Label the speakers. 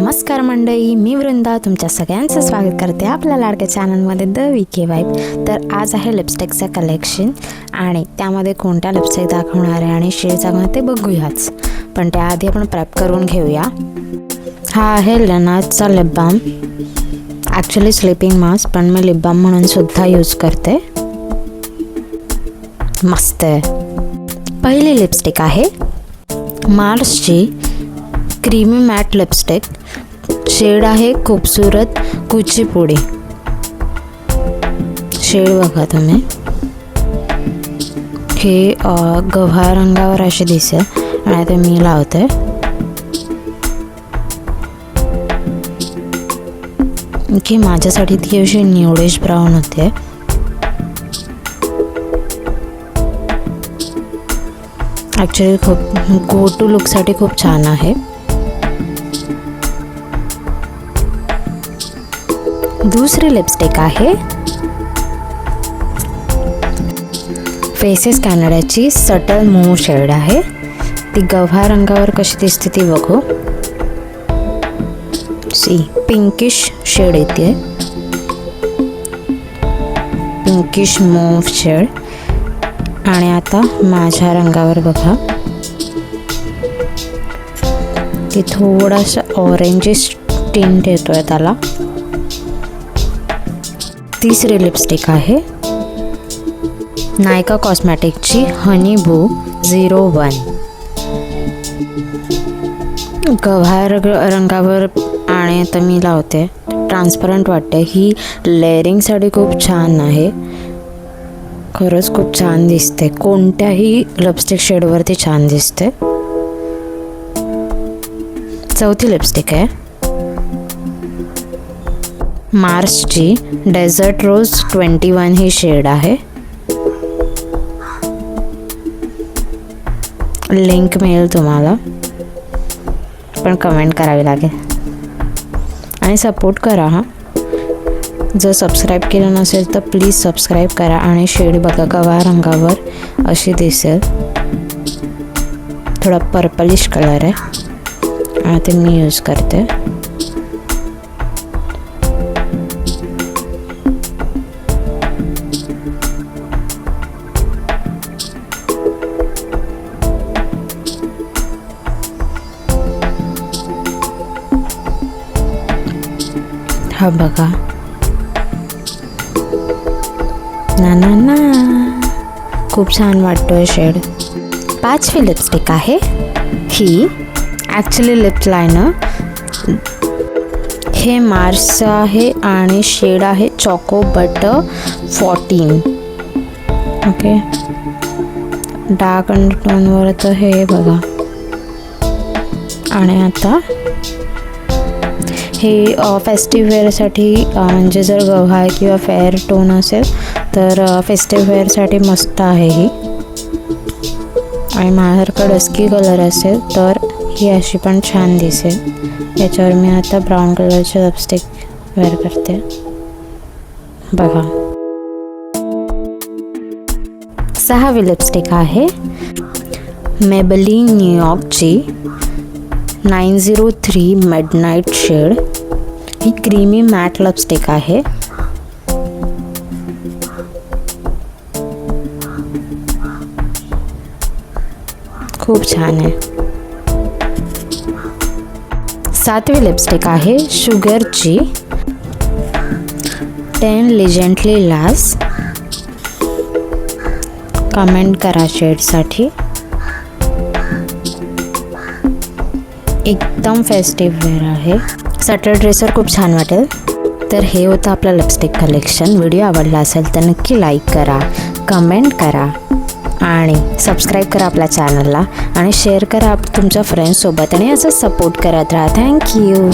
Speaker 1: नमस्कार मंडळी, मी वृंदा तुमच्या सगळ्यांचं स्वागत करते आपल्या लाडक्या चॅनलमध्ये द वीके वाईब. तर आज आहे लिपस्टिकचं कलेक्शन आणि त्यामध्ये कोणत्या लिपस्टिक दाखवणार आहे आणि शेड दाखवणार ते बघूयाच. पण त्याआधी आपण प्रेप करून घेऊया. हा आहे लेनाचा lip balm, actually sleeping mask, पण मी लिप बाम म्हणून सुद्धा यूज करते. मस्त आहे. पहिली लिपस्टिक आहे मार्सची क्रीमी मॅट लिपस्टिक. शेड आहे खूबसूरत कुचीपुडी. शेड बघा तुम्ही, हे गव्हाळ रंगावर असे दिसेल आणि ते मी लावते. की माझ्यासाठी ती अशी न्यूडिश ब्राऊन होते. ॲक्च्युली खूप गो टू लुकसाठी खूप छान आहे. दुसरी लिपस्टिक आहे फेसेस कॅनडाची सटल मूव शेड आहे. ती गव्हाळ रंगावर कशी दिसते ती बघू. सी पिंकिश शेड येते, पिंकिश मूव शेड. आणि आता माझ्या रंगावर बघा, ती थोडासा ऑरेंजिश टिंट येतोय त्याला. तिसरी लिपस्टिक आहे नायका कॉस्मॅटिकची हनी बू 01. गव्हाळ रंगावर आणि आता मी लावते. ट्रान्सपरंट वाटते. ही लेअरिंगसाठी खूप छान आहे. खरंच खूप छान दिसते. कोणत्याही लिपस्टिक शेडवरती छान दिसते. चौथी लिपस्टिक आहे मार्सची डेझर्ट रोज 21. ही शेड आहे. लिंक मिळेल तुम्हाला, पण कमेंट करावी लागेल आणि सपोर्ट करा. हा, जर सबस्क्राईब केलं नसेल तर प्लीज सबस्क्राईब करा. आणि शेड बघा गव्हाळ रंगावर अशी दिसेल. थोडा पर्पलिश कलर आहे आणि ते मी यूज करते. हा बघा, ना ना ना, खूप छान वाटतोय शेड. पाचवी लिपस्टिक आहे ही ॲक्च्युली लिप लायनर. हे मार्सचं आहे आणि शेड आहे चॉको बटर 14. ओके, डार्क अंडरटोनवर तर हे बघा. आणि आता हे फेस्टिव्ह वेअरसाठी, म्हणजे जर गव्हाळ किंवा फेअर टोन असेल तर फेस्टिव्ह वेअरसाठी मस्त आहे ही. आणि माझ्याकडे डस्की कलर असेल तर ही अशी पण छान दिसेल. याच्यावर मी आता ब्राऊन कलरचे लिपस्टिक वेअर करते. बघा. सहावी लिपस्टिक आहे मेबेलिन न्यूयॉर्कची 903 मिडनाईट शेड. ही क्रीमी मॅट लिपस्टिक आहे. खूप छान आहे. सातवी लिपस्टिक आहे शुगरची 10 लेजेंडली लास. कमेंट करा शेडसाठी. एकदम फेस्टिव्ह वेअर आहे. सॅटर ड्रेसवर खूप छान वाटेल. तर हे होतं आपलं लिपस्टिक कलेक्शन. व्हिडिओ आवडला असेल तर नक्की लाईक करा, कमेंट करा आणि सबस्क्राईब करा आपल्या चॅनलला आणि शेअर करा तुमच्या फ्रेंड्ससोबत आणि असं सपोर्ट करत राहा. थँक्यू.